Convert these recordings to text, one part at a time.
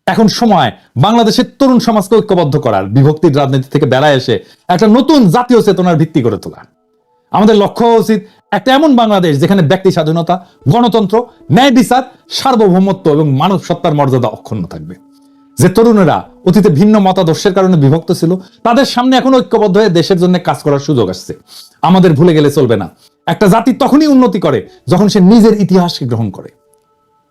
এখন সময় বাংলাদেশের তরুণ সমাজকে ঐক্যবদ্ধ করার, বিভক্তির রাজনীতি থেকে বেড়ায় এসে একটা নতুন জাতীয় চেতনার ভিত্তি করে তোলা। আমাদের লক্ষ্য হওয়া উচিত একটা এমন বাংলাদেশ যেখানে ব্যক্তি স্বাধীনতা, গণতন্ত্র, ন্যায় বিচার, সার্বভৌমত্ব এবং মানব সত্তার মর্যাদা অক্ষুণ্ণ থাকবে। যে তরুণেরা অতীতে ভিন্ন মতাদর্শের কারণে বিভক্ত ছিল, তাদের সামনে এখন ঐক্যবদ্ধ হয়ে দেশের জন্য কাজ করার সুযোগ আসছে। আমাদের ভুলে গেলে চলবে না, একটা জাতি তখনই উন্নতি করে যখন সে নিজের ইতিহাসকে গ্রহণ করে।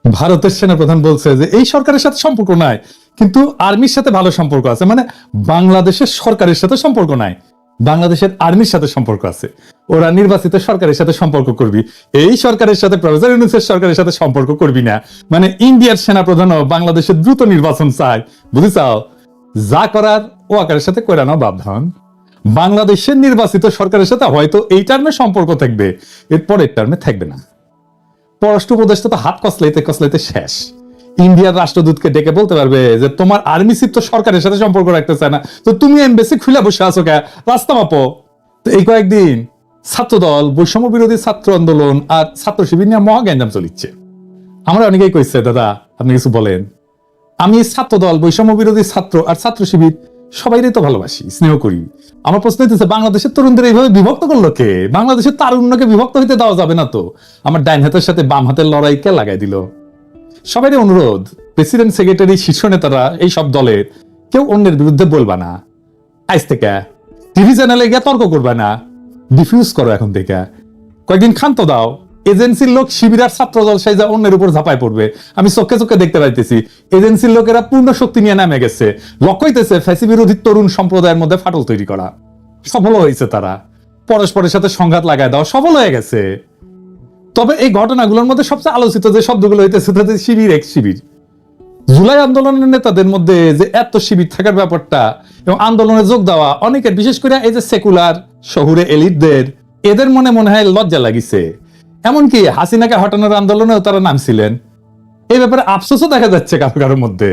ভারতের সেনাপ্রধান বলছে যে এই সরকারের সাথে সম্পর্ক নাই, কিন্তু আর্মির সাথে ভালো সম্পর্ক আছে। মানে বাংলাদেশের সরকারের সাথে সম্পর্ক নাই, বাংলাদেশের আর্মির সাথে সম্পর্ক আছে। ওরা নির্বাচিত সরকারের সাথে সম্পর্ক করবি, এই সরকারের সাথে, প্রফেসর ইউনূসের সরকারের সাথে সম্পর্ক করবি না। মানে ইন্ডিয়ার সেনাপ্রধানও বাংলাদেশের দ্রুত নির্বাচন চায়, বুঝিছাও? যা করার ও আকারের সাথে কইরা নাও বাপধান। বাংলাদেশের নির্বাচিত সরকারের সাথে হয়তো এই টার্মে সম্পর্ক থাকবে, এর পরের টার্মে থাকবে না। পররাষ্ট্র উপদেষ্টা তো হাত কসলাইতে কসলাইতে শেষ। ইন্ডিয়ার রাষ্ট্রদূতকে ডেকে বলতে পারবে যে তোমার আর্মি চিফ তো সরকারের সাথে সম্পর্ক রাখতে চায় না, তো তুমি এমবেসি খুলে বসে আছো কে, রাস্তা মাপো। তো এই কয়েকদিন ছাত্রদল, বৈষম্য বিরোধী ছাত্র আন্দোলন আর ছাত্র শিবির নিয়ে মহা গ্যাঞ্জাম চলিচ্ছে। আমরা অনেকেই কইছে দাদা আপনি কিছু বলেন। আমি ছাত্রদল, বৈষম্য বিরোধী ছাত্র আর ছাত্র শিবির সবাইরে তো ভালোবাসি, স্নেহ করি। আমার প্রশ্ন হইতেছে বাংলাদেশের তরুণদের এইভাবে বিভক্ত করলো কে? বাংলাদেশের তারুণ্যকে বিভক্ত হইতে দেওয়া যাবে না তো। আমার ডাইন হাতের সাথে বাম হাতের লড়াই কে লাগাই দিল? সবাইরে অনুরোধ, প্রেসিডেন্ট, সেক্রেটারি, শীর্ষ নেতারা এই সব দলের কেউ অন্যের বিরুদ্ধে বলবা না। আজ থেকে টিভি চ্যানেলে গিয়ে তর্ক করবা না, ডিফিউজ করো এখন থেকে। কয়েকদিন ক্ষান্ত দাও। এজেন্সির লোক শিবির আর ছাত্র দল সাইজা অন্যের উপর ঝাঁপায় পড়বে। আমি চোখে চোখে দেখতে পাইতেছি এজেন্সির লোকেরা পূর্ণ শক্তি নিয়ে নামে গেছে। লক্ষ্য হইতেছে ফ্যাসি বিরোধী তরুণ সম্প্রদায়ের মধ্যে ফাটল তৈরি করা। সফল হয়েছে তারা, পরস্পরের সাথে সংঘাত লাগায় দেওয়া সফল হয়ে গেছে। তবে এই ঘটনাগুলোর মধ্যে সবচেয়ে আলোচিত যে শব্দগুলো হইতেছে তাদের শিবির, এক শিবির। জুলাই আন্দোলনের নেতাদের মধ্যে যে এত শিবির থাকার ব্যাপারটা এবং আন্দোলনে যোগ দেওয়া অনেকের, বিশেষ করে এই যে সেকুলার শহুরে এলিটদের, এদের মনে মনে হয় লজ্জা লাগিছে। এমনকি হাসিনাকে হটানোর আন্দোলনেও তারা নামছিলেন। এই ব্যাপারে আফসোসও দেখা যাচ্ছে কারো কারোর মধ্যে।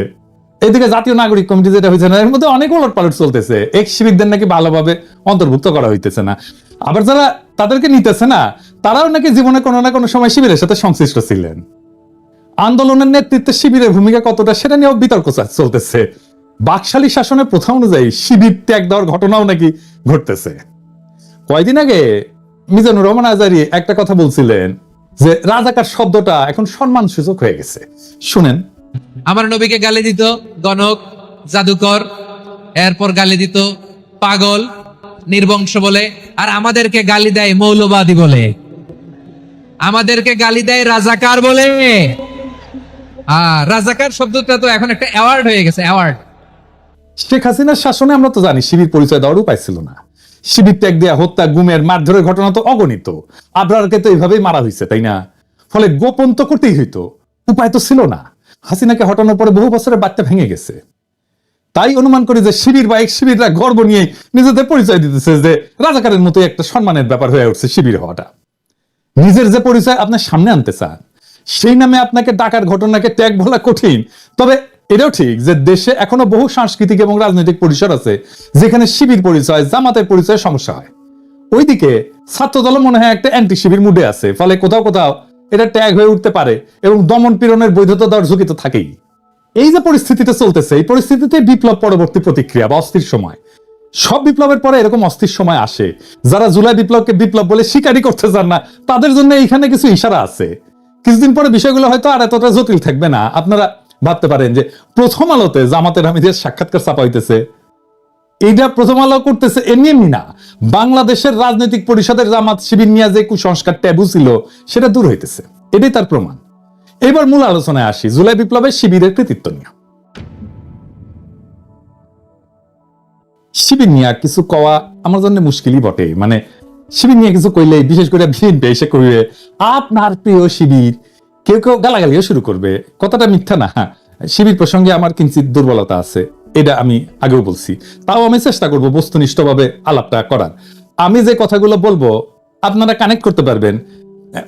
এইদিকে জাতীয় নাগরিক কমিটি যেটা হয়েছে না, এর মধ্যে অনেক উলট পালট চলতেছে। এক শিবিরদের নাকি ভালোভাবে অন্তর্ভুক্ত করা হইতেছে না। আবার যারা তাদেরকে নিতেছে না, তারাও নাকি জীবনে কোনো না কোনো সময় শিবিরের সাথে সংশ্লিষ্ট ছিলেন। আন্দোলনের নেতৃত্বে শিবিরের ভূমিকা কতটা, সেটা নিয়েও বিতর্ক চলতেছে। বাকশালী শাসনের প্রথা অনুযায়ী শিবির ত্যাগ দেওয়ার ঘটনাও নাকি ঘটতেছে। কয়দিন আগে মিজানুর রহমান আজারি একটা কথা বলছিলেন যে রাজাকার শব্দটা এখন সম্মান সূচক হয়ে গেছে। শুনেন। আমার নবীকে গালি দিত গণক, জাদুকর, এরপর গালি দিত পাগল, নির্বংশ বলে, আর আমাদেরকে গালি দেয় মৌলবাদী বলে, আমাদেরকে গালি দেয় রাজাকার বলে। রাজাকার শব্দটা তো এখন একটা অ্যাওয়ার্ড হয়ে গেছে, অ্যাওয়ার্ড। শেখ হাসিনার শাসনে আমরা তো জানি শিবির পরিচয় দেওয়ার উপায় ছিল না। শিবির ত্যাগ দেয়া, হত্যা, গুমের, মারধরের ঘটনা তো অগণিত। আবরারকে তো এইভাবেই মারা হয়েছে, তাই না? ফলে গোপন তো করতেই হইতো, উপায় তো ছিল না। হাসিনাকে হটানোর পরে বহু বছরের বার্তা ভেঙে গেছে। তাই অনুমান করি যে শিবির বা এক শিবিররা গর্ব নিয়ে নিজেদের পরিচয় দিতেছে যে রাজাকারের মতো একটা সম্মানের ব্যাপার হয়ে উঠছে শিবির হওয়াটা। নিজের যে পরিচয় আপনার সামনে আনতে চান, সেই নামে আপনাকে ডাকার ঘটনাকে ত্যাগ বলা কঠিন। তবে এটাও ঠিক যে দেশে এখনো বহু সাংস্কৃতিক এবং রাজনৈতিক পরিসর আছে যেখানে শিবির পরিচয়, জামাতের পরিচয় সমস্যা হয়। ওইদিকে ছাত্রদল মনে হয় একটা অ্যান্টি শিবির মুডে আছে, ফলে কোথাও কোথাও এটা ত্যাগ হয়ে উঠতে পারে এবং দমন পীড়নের বৈধতা দেওয়ার ঝুঁকি তো থাকেই। এই যে পরিস্থিতিটা চলতেছে, এই পরিস্থিতিতে বিপ্লব পরবর্তী প্রতিক্রিয়া বা অস্থির সময়। সব বিপ্লবের পরে এরকম অস্থির সময় আসে। যারা জুলাই বিপ্লবকে বিপ্লব বলে স্বীকারই করতে চান না, তাদের জন্য এইখানে কিছু ইশারা আছে। কিছুদিন পরে বিষয়গুলো হয়তো আর এতটা জটিল থাকবে না। আপনারা ভাবতে পারেন যে প্রথম আলোতে জামাতের আমিরের সাক্ষাৎকার ছাপা হইতেছে, এইটা প্রথম আলো করতেছে এমনি এমনি না। বাংলাদেশের রাজনৈতিক পরিষদের জামাত শিবির নিয়ে যে কুসংস্কার ট্যাবু ছিল সেটা দূর হইতেছে, এটাই তার প্রমাণ। এবার মূল আলোচনায় আসি, জুলাই বিপ্লবের শিবিরের কৃতিত্ব নিয়ে। শিবির নিয়ে কিছু কওয়া আমার জন্য মুশকিলই বটে। মানে শিবির নিয়ে কিছু কইলে, বিশেষ করে বিএনপি এসে কইবে আপনার প্রিয় শিবির, কেউ কেউ গালাগালিও শুরু করবে। কথাটা মিথ্যা না। শিবির প্রসঙ্গে আমার কিঞ্চিত দুর্বলতা আছে, এটা আমি আগেও বলছি। তাও আমি চেষ্টা করব বস্তুনিষ্ঠভাবে আলাপটা করার। আমি যে কথাগুলো বলবো আপনারা কানেক্ট করতে পারবেন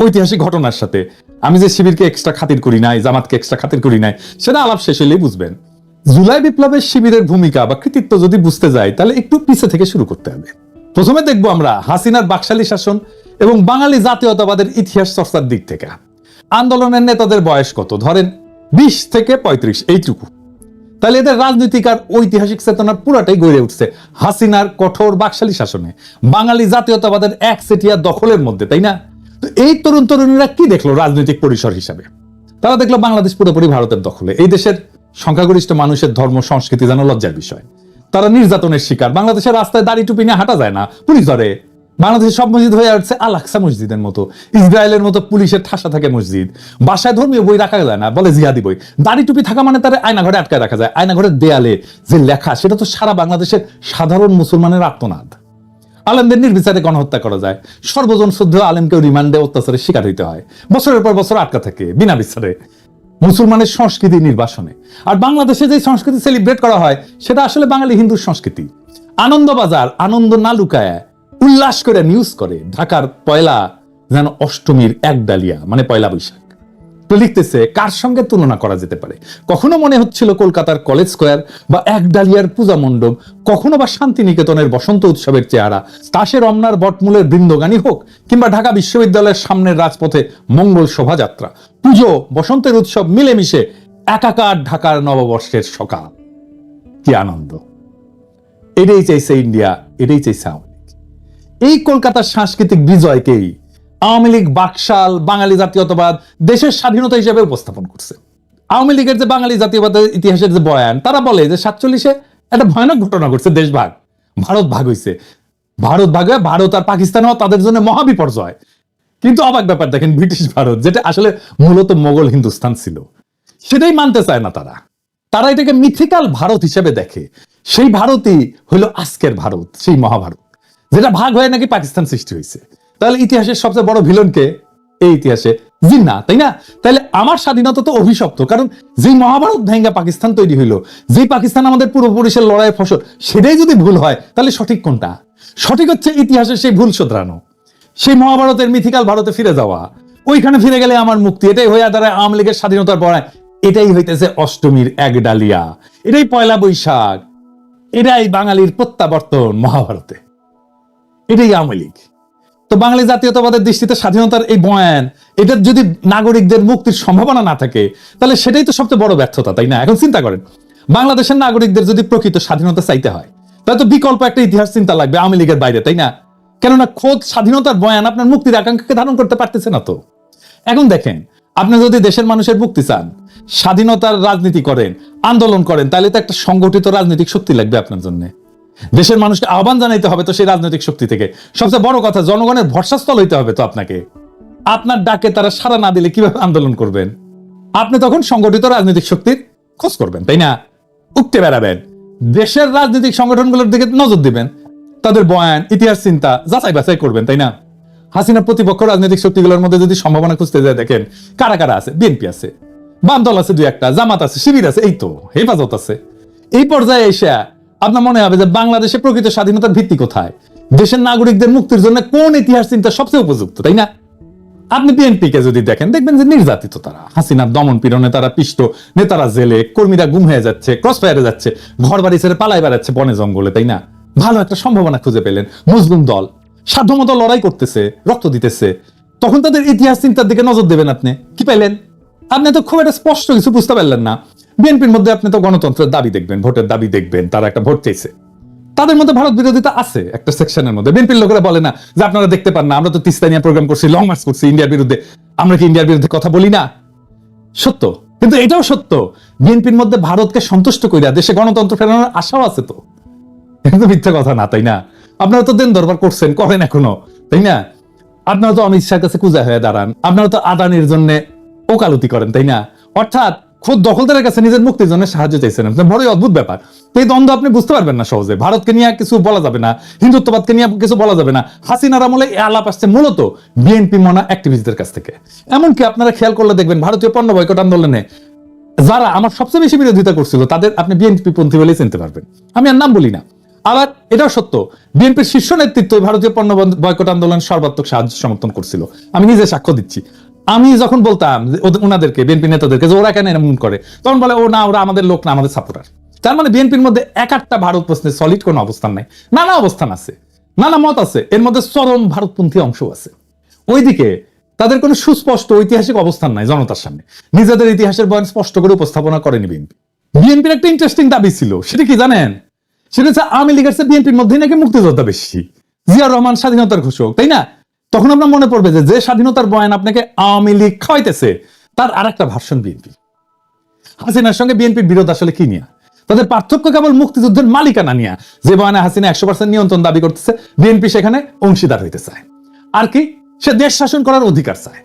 ঐতিহাসিক ঘটনার সাথে। আমি যে শিবিরকে এক্সট্রা খাতির করি নাই, জামাতকে এক্সট্রা খাতির করি নাই, সেটা আলাপ শেষ হলেই বুঝবেন। জুলাই বিপ্লবের শিবিরের ভূমিকা বা কৃতিত্ব যদি বুঝতে যাই, তাহলে একটু পিছে থেকে শুরু করতে হবে। প্রথমে দেখবো আমরা হাসিনার বাকশালী শাসন এবং বাঙালি জাতীয়তাবাদের ইতিহাস চর্চার দিক থেকে। আন্দোলনের নেতাদের বয়স কত? ধরেন 20 থেকে 35, এইটুকু। তাহলে এদের রাজনৈতিক আর ঐতিহাসিক চেতনার পুরাটাই গড়ে উঠছে হাসিনার কঠোর বাকশালী শাসনে, বাঙালি জাতীয়তাবাদের একচেটিয়া দখলের মধ্যে, তাই না? তো এই তরুণ তরুণীরা কি দেখলো রাজনৈতিক পরিসর হিসাবে? তারা দেখলো বাংলাদেশ পুরোপুরি ভারতের দখলে। এই দেশের সংখ্যাগরিষ্ঠ মানুষের ধর্ম সংস্কৃতি যেন লজ্জার বিষয়। তারা নির্যাতনের শিকার। বাংলাদেশের রাস্তায় দাড়ি টুপি নিয়ে হাঁটা যায় না, পুলিশ ধরে। বাংলাদেশের সব মসজিদ হয়ে উঠছে আল আকসা মসজিদের মতো, ইসরায়েলের মতো পুলিশের ঠাসা থাকে মসজিদ। বাসায় ধর্মীয় বই রাখা যায় না, বলে জিহাদি বই। দাড়ি টুপি থাকা মানে তার আয়নাঘরে আটকায় রাখা যায়। আয়নাঘরের দেয়ালে যে লেখা, সেটা তো সারা বাংলাদেশের সাধারণ মুসলমানের আত্মনাদ। আলেমদের নির্বিচারে গণহত্যা করা যায়, সর্বজন শ্রদ্ধেয় আলেমকেও রিমান্ডে অত্যাচারের শিকার হইতে হয়, বছরের পর বছর আটকা থাকে বিনা বিচারে মুসলমানের সংস্কৃতি নির্বাসনে। আর বাংলাদেশে যে সংস্কৃতি সেলিব্রেট করা হয় সেটা আসলে বাঙালি হিন্দুর সংস্কৃতি। আনন্দবাজার আনন্দ না লুকায় উল্লাস করে নিউজ করে ঢাকার পয়লা যেন অষ্টমীর এক ডালিয়া, মানে পয়লা বৈশাখ। তো লিখতেছে কার সঙ্গে তুলনা করা যেতে পারে? কখনো মনে হচ্ছিল কলকাতার কলেজ স্কোয়ার বা এক ডালিয়ার পূজা মণ্ডপ, কখনো বা শান্তিনিকেতনের বসন্ত উৎসবের চেহারা, তাসের রমনার বটমূলের বৃন্দগানী হোক, কিংবা ঢাকা বিশ্ববিদ্যালয়ের সামনের রাজপথে মঙ্গল শোভাযাত্রা, পুজো বসন্তের উৎসব মিলেমিশে একাকার ঢাকার নববর্ষের সকাল। কি আনন্দ! এটাই চাইছে ইন্ডিয়া, এটাই চাইছে আওয়ামী লীগ। এই কলকাতার সাংস্কৃতিক বিজয়কেই আওয়ামী লীগ বাকশাল বাঙালি জাতীয়তাবাদ দেশের স্বাধীনতা হিসেবে উপস্থাপন করছে। আওয়ামী লীগের যে বাঙালি জাতীয়বাদের ইতিহাসের যে বয়ান, তারা বলে যে 47-এ একটা ভয়ানক ঘটনা ঘটছে, দেশ ভাগ, ভারত ভাগ হয়েছে। ভারত ভাগ হয়ে ভারত আর পাকিস্তান হওয়া তাদের জন্য মহাবিপর্যয়। কিন্তু অবাক ব্যাপার দেখেন, ব্রিটিশ ভারত, যেটা আসলে মূলত মোগল হিন্দুস্তান ছিল, সেটাই মানতে চায় না তারা। তারা এটাকে মিথিক্যাল ভারত হিসেবে দেখে। সেই ভারতই হলো আজকের ভারত, সেই মহাভারত, যেটা ভাগ হয়ে নাকি পাকিস্তান সৃষ্টি হয়েছে। তাহলে ইতিহাসের সবচেয়ে বড় ভিলনকে এই ইতিহাসে জিন্নাহ, তাই না? তাহলে আমার স্বাধীনতা তো অভিশপ্ত, কারণ যেই মহাভারত ভেঙ্গা পাকিস্তান তৈরি হইলো, যেই পাকিস্তান আমাদের পূর্বপুরুষের লড়াইয়ের ফসল, সেটাই যদি ভুল হয় তাহলে সঠিক কোনটা? সঠিক হচ্ছে ইতিহাসের সেই ভুল শোধরানো, সেই মহাভারতের মিথিক্যাল ভারতে ফিরে যাওয়া। ওইখানে ফিরে গেলে আমার মুক্তি। এটাই হয়ে দাঁড়ায় আওয়ামী লীগের স্বাধীনতার পর। এটাই হইতেছে অষ্টমীর এক ডালিয়া, এটাই পয়লা বৈশাখ, এটাই বাঙালির প্রত্যাবর্তন মহাভারতে, এটাই আওয়ামী লীগ। তো বাঙালি জাতীয়তাবাদের দৃষ্টিতে স্বাধীনতার এই বয়ান, এটার যদি নাগরিকদের মুক্তির সম্ভাবনা না থাকে, তাহলে সেটাই তো সবচেয়ে বড় ব্যর্থতা, তাই না? এখন চিন্তা করেন, বাংলাদেশের নাগরিকদের যদি প্রকৃত স্বাধীনতা চাইতে হয়, তাহলে তো বিকল্প একটা ইতিহাস চিন্তা লাগবে আওয়ামী লীগের বাইরে, তাই না? কেননা খোদ স্বাধীনতার বয়ান আপনার মুক্তির আকাঙ্ক্ষাকে ধারণ করতে পারতেছে না। তো এখন দেখেন, আপনি যদি দেশের মানুষের মুক্তি চান, স্বাধীনতার রাজনীতি করেন, আন্দোলন করেন, তাহলে তো একটা সংগঠিত রাজনৈতিক শক্তি লাগবে আপনার জন্য। দেশের মানুষকে আহ্বান জানাইতে হবে তো সেই রাজনৈতিক শক্তি থেকে। সবচেয়ে বড় কথা, জনগণের ভরসাস্থল হইতে হবে তো আপনাকে। আপনার ডাকে তারা সাড়া না দিলে কিভাবে আন্দোলন করবেন? আপনি তখন সংগঠিত রাজনৈতিক শক্তির খোঁজ করবেন, তাই না? উঠতে বেড়াবেন, দেশের রাজনৈতিক সংগঠনগুলোর দিকে নজর দিবেন, তাদের বয়ান ইতিহাস চিন্তা যাচাই বাছাই করবেন, তাই না? হাসিনা প্রতিপক্ষ রাজনৈতিক শক্তিগুলোর মধ্যে যদি সম্ভাবনা খুঁজতে যায়, দেখেন কারা কারা আছে। বিএনপি আছে, বাম দল আছে দুই একটা, জামাত আছে, শিবির আছে, এই তো হেফাজত আছে। এই পর্যায়ে এসে আপনার মনে হবে যে বাংলাদেশে প্রকৃত স্বাধীনতার ভিত্তি কোথায়, দেশের নাগরিকদের মুক্তির জন্য কোন ইতিহাস চিন্তা সবচেয়ে উপযুক্ত, তাই না? আপনি বিএনপি কে যদি দেখেন, দেখবেন যে নির্যাতিত তারা, হাসিনার দমন পীড়নে তারা পিষ্ট, নেতারা জেলে, কর্মীরা গুম হয়ে যাচ্ছে, ক্রস ফায়ারে যাচ্ছে, ঘর বাড়ি ছেড়ে পালাই বেড়াচ্ছে বনে জঙ্গলে, তাই না? ভালো একটা সম্ভাবনা খুঁজে পেলেন, মজলুম দল সাধ্যমতো লড়াই করতেছে, রক্ত দিতেছে, তখন তাদের ইতিহাস চিন্তার দিকে নজর দেবেন। আপনি কি পাইলেন? আপনি তো খুব একটা স্পষ্ট কিছু বুঝতে পারলেন না। বিএনপির মধ্যে আপনি তো গণতন্ত্রের দাবি দেখবেন, ভোটের দাবি দেখবেন, তারা একটা ভোট চাইছে, তাদের মধ্যে ভারত বিরোধিতা আছে একটা সেকশনের মধ্যে। বিএনপির লোকেরা বলে না যে আপনারা দেখতে পান না, আমরা তো তিস্তা নিয়ে প্রোগ্রাম করছি, লং মার্চ করছি ইন্ডিয়ার বিরুদ্ধে, আমরা কি ইন্ডিয়ার বিরুদ্ধে কথা বলি না? সত্য, কিন্তু এটাও সত্য, বিএনপির মধ্যে ভারতকে সন্তুষ্ট কইরা দেশে গণতন্ত্র ফেরানোর আশাও আছে। তো এটা তো মিথ্যা কথা না, তাই না? আপনারা তো দেন দরবার করছেন, করেন এখনো, তাই না? আপনারা তো অমিত শাহের কাছে কুজা হয়ে দাঁড়ান, আপনারা তো আদানির জন্য ওকালতি করেন, তাই না? অর্থাৎ খোদ দখলদারের কাছে নিজের মুক্তির জন্য সাহায্য চাইছেন। বড়ই অদ্ভুত ব্যাপার। এই দ্বন্দ্ব আপনি বুঝতে পারবেন না সহজে। ভারতকে নিয়ে কিছু বলা যাবে না, হিন্দুত্ববাদকে নিয়ে কিছু বলা যাবে না। হাসিনার আমলে এই আলাপ আসছে মূলত বিএনপি মনা অ্যাক্টিভিস্টদের কাছ থেকে। এমনকি আপনারা খেয়াল করলে দেখবেন, ভারতীয় পণ্য বয়কট আন্দোলনে যারা আমার সবচেয়ে বেশি বিরোধিতা করছিল, তাদের আপনি বিএনপি পন্থী বলেই চিনতে পারবেন। আমি আর নাম বলি না। আবার এটাও সত্য, বিএনপির শীর্ষ নেতৃত্ব ভারতীয় পণ্য বয়কট আন্দোলন সর্বাত্মক সাহায্য সমর্থন করছিল। আমি নিজে সাক্ষ্য দিচ্ছি। আমি যখন বলতাম ওনাদেরকে, বিএনপি নেতাদেরকে, যে ওরা কেন এমন করে, তখন বলে ও না, ওরা আমাদের লোক না, আমাদের সাপোর্টার। তার মানে বিএনপির মধ্যে এক একটা ভারত প্রশ্নে সলিড কোনো অবস্থান নাই, নানা অবস্থান আছে, নানা মত আছে, এর মধ্যে চরম ভারতপন্থী অংশ আছে। ওইদিকে তাদের কোনো সুস্পষ্ট ঐতিহাসিক অবস্থান নাই জনতার সামনে, নিজেদের ইতিহাসের বয়ান স্পষ্ট করে উপস্থাপনা করেনি বিএনপি। বিএনপির একটা ইন্টারেস্টিং দাবি ছিল, সেটা কি জানেন? সেটা হচ্ছে আওয়ামী লীগের চেয়ে বিএনপির মধ্যেই নাকি মুক্তিযোদ্ধা বেশি, জিয়াউর রহমান স্বাধীনতার ঘোষক, তাই না? তখন আপনার মনে পড়বে যে যে স্বাধীনতার বয়ান আপনাকে আওয়ামী লীগ খাওয়াইতেছে তার আর একটা ভার্সন বিএনপি। হাসিনার সঙ্গে বিএনপির বিরোধ আসলে কি নিয়ে? তাদের পার্থক্য কেবল মুক্তিযুদ্ধের মালিকানা নিয়ে, যে বয়ানে হাসিনা 100% নিয়ন্ত্রণ দাবি করতেছে, বিএনপি সেখানে অংশীদার হইতে চায়। আর কি, সে দেশ শাসন করার অধিকার চায়।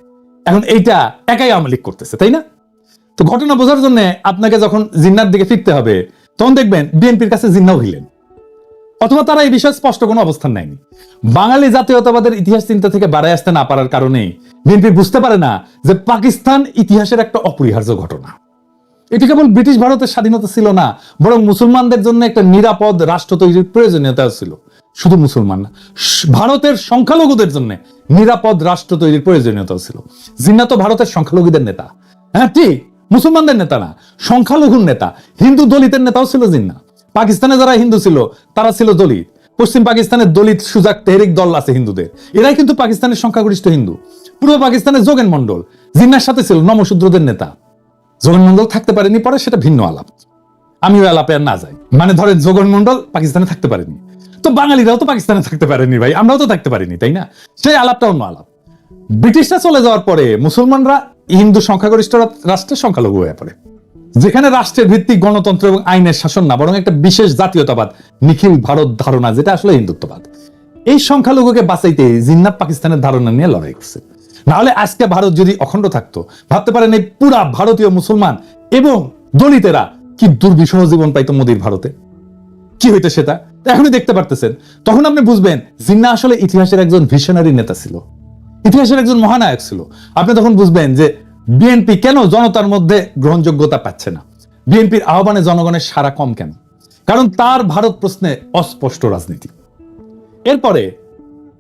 এখন এইটা একাই আওয়ামী লীগ করতেছে, তাই না? তো ঘটনা বোঝার জন্য আপনাকে যখন জিন্নার দিকে ফিরতে হবে, তখন দেখবেন বিএনপির কাছে জিন্নাও হইলেন, অথবা তারা এই বিষয়ে স্পষ্ট কোনো অবস্থান নেয়নি। বাঙালি জাতীয়তাবাদের ইতিহাস চিন্তা থেকে বাড়ায় আসতে না পারার কারণে বিএনপি বুঝতে পারে না যে পাকিস্তান ইতিহাসের একটা অপরিহার্য ঘটনা। এটি কেবল ব্রিটিশ ভারতের স্বাধীনতা ছিল না, বরং মুসলমানদের জন্য একটা নিরাপদ রাষ্ট্র তৈরির প্রয়োজনীয়তা ছিল। শুধু মুসলমান না, ভারতের সংখ্যালঘুদের জন্য নিরাপদ রাষ্ট্র তৈরির প্রয়োজনীয়তা ছিল। জিন্নাহ তো ভারতের সংখ্যালঘুদের নেতা, হ্যাঁ ঠিক, মুসলমানদের নেতা না, সংখ্যালঘুর নেতা, হিন্দু দলিতের নেতাও ছিল জিন্নাহ। পাকিস্তানে যারা হিন্দু ছিল তারা ছিল দলিত। পশ্চিম পাকিস্তানের দলিত সুজাক তেহরিক দল আছে হিন্দুদের, এরাই কিন্তু পাকিস্তানের সংখ্যাগরিষ্ঠ হিন্দু। পূর্ব পাকিস্তানের যোগেন মন্ডল জিন্নাহর সাথে ছিল নমশূদ্রদের নেতা। যোগেন মন্ডল থাকতে পারেনি পরে, সেটা ভিন্ন আলাপ, আমিও আলাপে আর না যাই। মানে ধরেন যোগন মন্ডল পাকিস্তানে থাকতে পারেনি, তো বাঙালিরাও তো পাকিস্তানে থাকতে পারেনি ভাই, আমরাও তো থাকতে পারিনি, তাই না? সেই আলাপটা অন্য আলাপ। ব্রিটিশরা চলে যাওয়ার পরে মুসলমানরা হিন্দু সংখ্যাগরিষ্ঠ রাষ্ট্রের সংখ্যালঘু হয়ে পড়ে, যেখানে রাষ্ট্রের ভিত্তিক গণতন্ত্র এবং আইনের শাসন না, বরং একটা বিশেষ জাতীয়তাবাদ, নিখিল ভারত ধারণা, যেটা আসলে হিন্দুত্ববাদ। এই সংখ্যালঘুকে বাঁচাইতে জিন্নাহ পাকিস্তানের ধারণা নিয়ে লড়াই করছে। নাহলে আজকে ভারত যদি অখণ্ড থাকতো, ভাবতে পারেন এই পুরা ভারতীয় মুসলমান এবং দলিতেরা কি দুর্বিষহ জীবন পাইতো মোদির ভারতে, কি হইতো সেটা এখনই দেখতে পারতেছেন। তখন আপনি বুঝবেন জিন্নাহ আসলে ইতিহাসের একজন ভিশনারি নেতা ছিল, ইতিহাসের একজন মহানায়ক ছিল। আপনি তখন বুঝবেন যে বিএনপি কেন জনতার মধ্যে গ্রহণযোগ্যতা পাচ্ছে না, বিএনপির আহ্বানে জনগণের সাড়া কম কেন, কারণ তার ভারত প্রশ্নে অস্পষ্ট রাজনীতি। এরপরে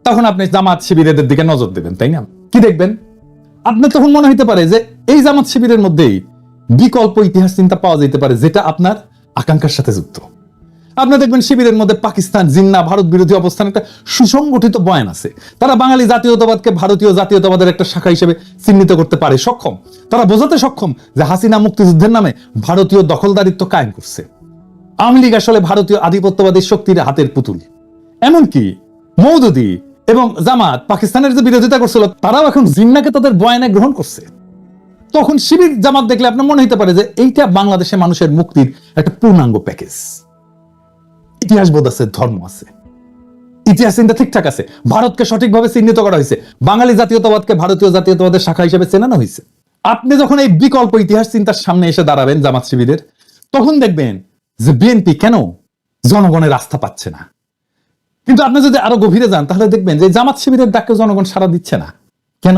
তখন আপনি জামাত শিবিরের দিকে নজর দেবেন, তাই না? কি দেখবেন? আপনার তখন মনে হইতে পারে যে এই জামাত শিবিরের মধ্যেই বিকল্প ইতিহাস চিন্তা পাওয়া যেতে পারে, যেটা আপনার আকাঙ্ক্ষার সাথে যুক্ত। আপনারা দেখবেন শিবিরের মধ্যে পাকিস্তান, জিন্নাহ, ভারত বিরোধী অবস্থান একটা সুসংগঠিত বয়ান আছে। তারা বাঙালি জাতীয়তাবাদকে ভারতীয় জাতীয়তাবাদের একটা শাখা হিসেবে চিহ্নিত করতে পারে সক্ষম। তারা বোঝাতে সক্ষম যে হাসিনা মুক্তিযুদ্ধের নামে ভারতীয় দখলদারিত্ব কায়েম করছে। আওয়ামী লীগ আসলে ভারতীয় আধিপত্যবাদী শক্তির হাতের পুতুল। এমনকি মওদুদি এবং জামাত পাকিস্তানের যে বিরোধিতা করছিল, তারাও এখন জিন্নাহকে তাদের বয়ানে গ্রহণ করছে। তখন শিবির জামাত দেখলে আপনার মনে হতে পারে যে এইটা বাংলাদেশে মানুষের মুক্তির একটা পূর্ণাঙ্গ প্যাকেজ। ইতিহাস বোধ আছে, ধর্ম আছে, ইতিহাস চিন্তা ঠিকঠাক আছে, ভারতকে সঠিকভাবে চিহ্নিত করা হয়েছে, বাঙালি জাতীয়তাবাদকে ভারতীয় জাতীয়তাবাদের শাখা হিসেবে চেনানো হয়েছে। আপনি যখন এই বিকল্প ইতিহাস চিন্তার সামনে এসে দাঁড়াবেন জামাত শিবিরের, তখন দেখবেন যে বিএনপি কেন জনগণের আস্থা পাচ্ছে না। কিন্তু আপনি যদি আরো গভীরে যান তাহলে দেখবেন যে জামাত শিবিরের ডাকে জনগণ সাড়া দিচ্ছে না কেন?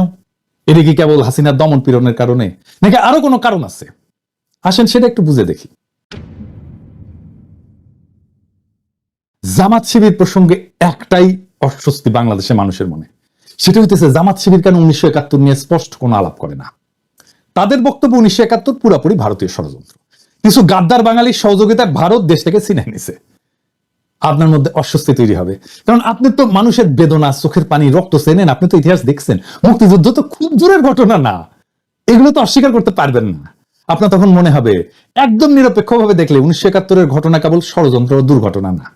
এটা কি কেবল হাসিনার দমন পীড়নের কারণে, নাকি আরো কোনো কারণ আছে? আসেন সেটা একটু বুঝে দেখি। জামাত শিবির প্রসঙ্গে একটাই অস্বস্তি বাংলাদেশের মানুষের মনে, সেটা হইতেছে জামাত শিবির কেন 1971 নিয়ে স্পষ্ট কোনো আলাপ করে না। তাদের বক্তব্য 1971 পুরোপুরি ভারতীয় ষড়যন্ত্র, কিছু গাদ্দার বাঙালির সহযোগিতায় ভারত দেশ থেকে ছিনিয়ে নিছে। আপনার মধ্যে অস্বস্তি তৈরি হবে, কারণ আপনি তো মানুষের বেদনা, চোখের পানি, রক্ত চেনেন, আপনি তো ইতিহাস দেখছেন। মুক্তিযুদ্ধ তো খুব দূরের ঘটনা না, এগুলো তো অস্বীকার করতে পারবেন না। আপনার তখন মনে হবে একদম নিরপেক্ষভাবে দেখলে 1971 ঘটনা কেবল ষড়যন্ত্র ও দুর্ঘটনা না,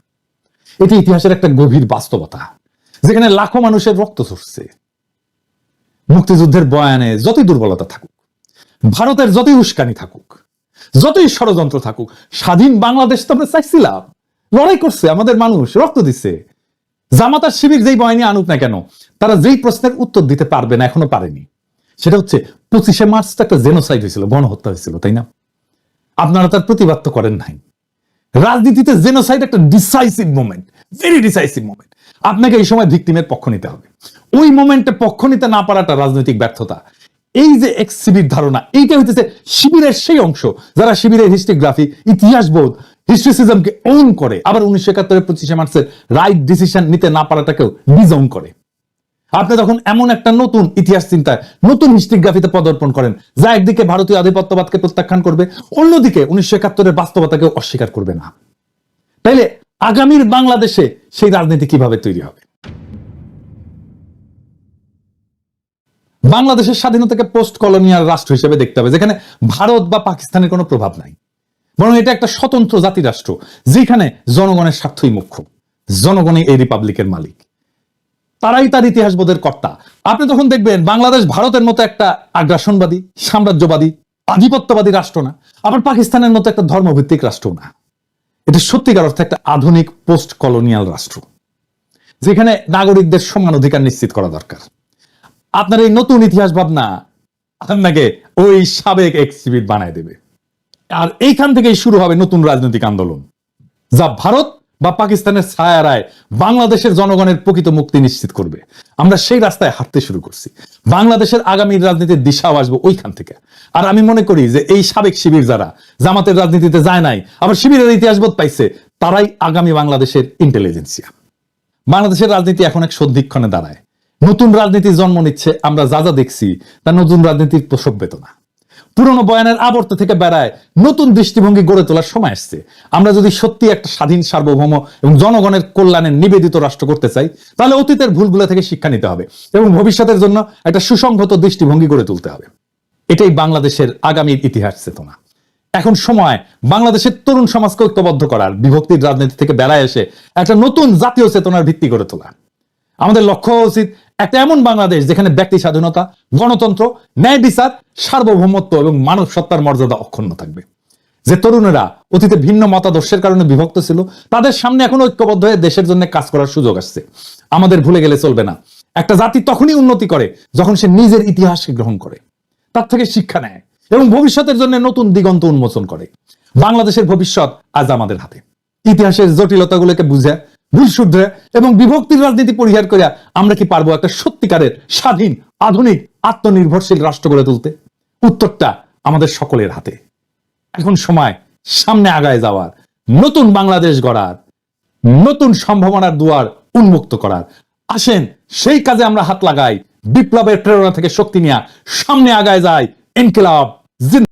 এটি ইতিহাসের একটা গভীর বাস্তবতা, যেখানে লাখো মানুষের রক্ত ঝরছে। মুক্তিযুদ্ধের বয়ানে যতই দুর্বলতা থাকুক, ভারতের যতই উস্কানি থাকুক, যতই ষড়যন্ত্র থাকুক, স্বাধীন বাংলাদেশ তো আমরা চাইছিলাম, লড়াই করছে আমাদের মানুষ, রক্ত দিচ্ছে। জামাত আর শিবির যেই বয়ানি আনুক না কেন, তারা যেই প্রশ্নের উত্তর দিতে পারবে না, এখনো পারেনি, সেটা হচ্ছে 25শে মার্চ তো একটা জেনোসাইড হয়েছিল, গণহত্যা হয়েছিল, তাই না? আপনারা তার প্রতিবাদ তো করেন নাই। রাজনীতিতে জেনোসাইড একটা decisive moment, very decisive moment. আপনাকে এই সময় ভিকটিমের পক্ষ নিতে হবে। ওই মোমেন্টে পক্ষ নিতে না পারাটা রাজনৈতিক ব্যর্থতা। এই যে এক্স শিবির ধারণা, এইটা হইতেছে শিবিরের সেই অংশ যারা শিবিরের হিস্ট্রিগ্রাফি, ইতিহাস বোধ, হিস্ট্রিসিজমকে ওন করে, আবার 1971 25শে মার্চের রাইট ডিসিশন নিতে না পারাটাকেও ডিজওন করে। আপনি তখন এমন একটা নতুন ইতিহাস চিন্তায়, নতুন হিস্ট্রিগ্রাফিতে পদার্পণ করেন, যা একদিকে ভারতীয় আধিপত্যবাদকে প্রত্যাখ্যান করবে, অন্যদিকে 1971 বাস্তবতাকেও অস্বীকার করবে না। তাইলে আগামীর বাংলাদেশে সেই রাজনীতি কিভাবে তৈরি হবে? বাংলাদেশের স্বাধীনতাকে পোস্ট কলোনিয়াল রাষ্ট্র হিসেবে দেখতে হবে, যেখানে ভারত বা পাকিস্তানের কোনো প্রভাব নাই। বরং এটা একটা স্বতন্ত্র জাতি রাষ্ট্র, যেখানে জনগণের স্বার্থই মুখ্য, জনগণই এই রিপাবলিকের মালিক, তারাই তার ইতিহাসবোধের কর্তা। আপনি তখন দেখবেন বাংলাদেশ ভারতের মতো একটা আগ্রাসনবাদী, সাম্রাজ্যবাদী, আধিপত্যবাদী রাষ্ট্র না, আবার পাকিস্তানের মতো একটা ধর্মভিত্তিক রাষ্ট্র না। এটা সত্যিকার অর্থে একটা আধুনিক পোস্ট কলোনিয়াল রাষ্ট্র, যেখানে নাগরিকদের সমান অধিকার নিশ্চিত করা দরকার। আপনার এই নতুন ইতিহাস ভাবনা আপনাকে ওই সাবেক এক্সিবিট বানায় দেবে, আর এইখান থেকেই শুরু হবে নতুন রাজনৈতিক আন্দোলন, যা ভারত বা পাকিস্তানের ছায়ারায় বাংলাদেশের জনগণের প্রকৃত মুক্তি নিশ্চিত করবে। আমরা সেই রাস্তায় হাঁটতে শুরু করছি। বাংলাদেশের আগামী রাজনীতির দিশাও আসবে ওইখান থেকে। আর আমি মনে করি যে এই সাবেক শিবির যারা জামাতের রাজনীতিতে যায় নাই, আবার শিবিরের ইতিহাসবোধ পাইছে, তারাই আগামী বাংলাদেশের ইন্টেলিজেন্সিয়া। বাংলাদেশের রাজনীতি এখন এক সন্ধিক্ষণে দাঁড়ায়। নতুন রাজনীতি জন্ম নিচ্ছে। আমরা যা যা দেখছি তা নতুন রাজনীতির প্রসব বেদনা। পুরনো বয়ানের আবর্ত থেকে বেড়ায় নতুন দৃষ্টিভঙ্গি গড়ে তোলার সময় আসছে। আমরা যদি সত্যি একটা স্বাধীন, সার্বভৌম এবং জনগণের কল্যাণে নিবেদিত রাষ্ট্র করতে চাই, তাহলে অতীতের ভুলগুলো থেকে শিক্ষা নিতে হবে এবং ভবিষ্যতের জন্য একটা সুসংহত দৃষ্টিভঙ্গি গড়ে তুলতে হবে। এটাই বাংলাদেশের আগামীর ইতিহাস চেতনা। এখন সময় বাংলাদেশের তরুণ সমাজকে ঐক্যবদ্ধ করার, বিভক্তির রাজনীতি থেকে বেড়ায় এসে একটা নতুন জাতীয় চেতনার ভিত্তি গড়ে তোলা। আমাদের লক্ষ্য হওয়া উচিত একটা এমন বাংলাদেশ যেখানে ব্যক্তি স্বাধীনতা, গণতন্ত্র, ন্যায় বিচার, সার্বভৌমত্ব এবং মানব সত্তার মর্যাদা অক্ষুণ্ণ থাকবে। যে তরুণেরা অতীতে ভিন্ন মতাদর্শের কারণে বিভক্ত ছিল, তাদের সামনে এখন ঐক্যবদ্ধ হয়ে দেশের জন্য কাজ করার সুযোগ আসছে। আমাদের ভুলে গেলে চলবে না। একটা জাতি তখনই উন্নতি করে যখন সে নিজের ইতিহাসকে গ্রহণ করে, তার থেকে শিক্ষা নেয় এবং ভবিষ্যতের জন্য নতুন দিগন্ত উন্মোচন করে। বাংলাদেশের ভবিষ্যৎ আজ আমাদের হাতে। ইতিহাসের জটিলতাগুলোকে বুঝে, ভুল শুধরে এবং বিভক্তির রাজনীতি পরিহার করে আমরা কি পারবো একটা সত্যিকারের স্বাধীন, আধুনিক, আত্মনির্ভরশীল রাষ্ট্র গড়ে তুলতে? উত্তরটা আমাদের সকলের হাতে। এখন সময় সামনে আগায় যাওয়ার, নতুন বাংলাদেশ গড়ার, নতুন সম্ভাবনার দুয়ার উন্মুক্ত করার। আসেন সেই কাজে আমরা হাত লাগাই। বিপ্লবের প্রেরণা থেকে শক্তি নিয়ে সামনে আগায় যায়। ইনকিলাব জিন্দাবাদ।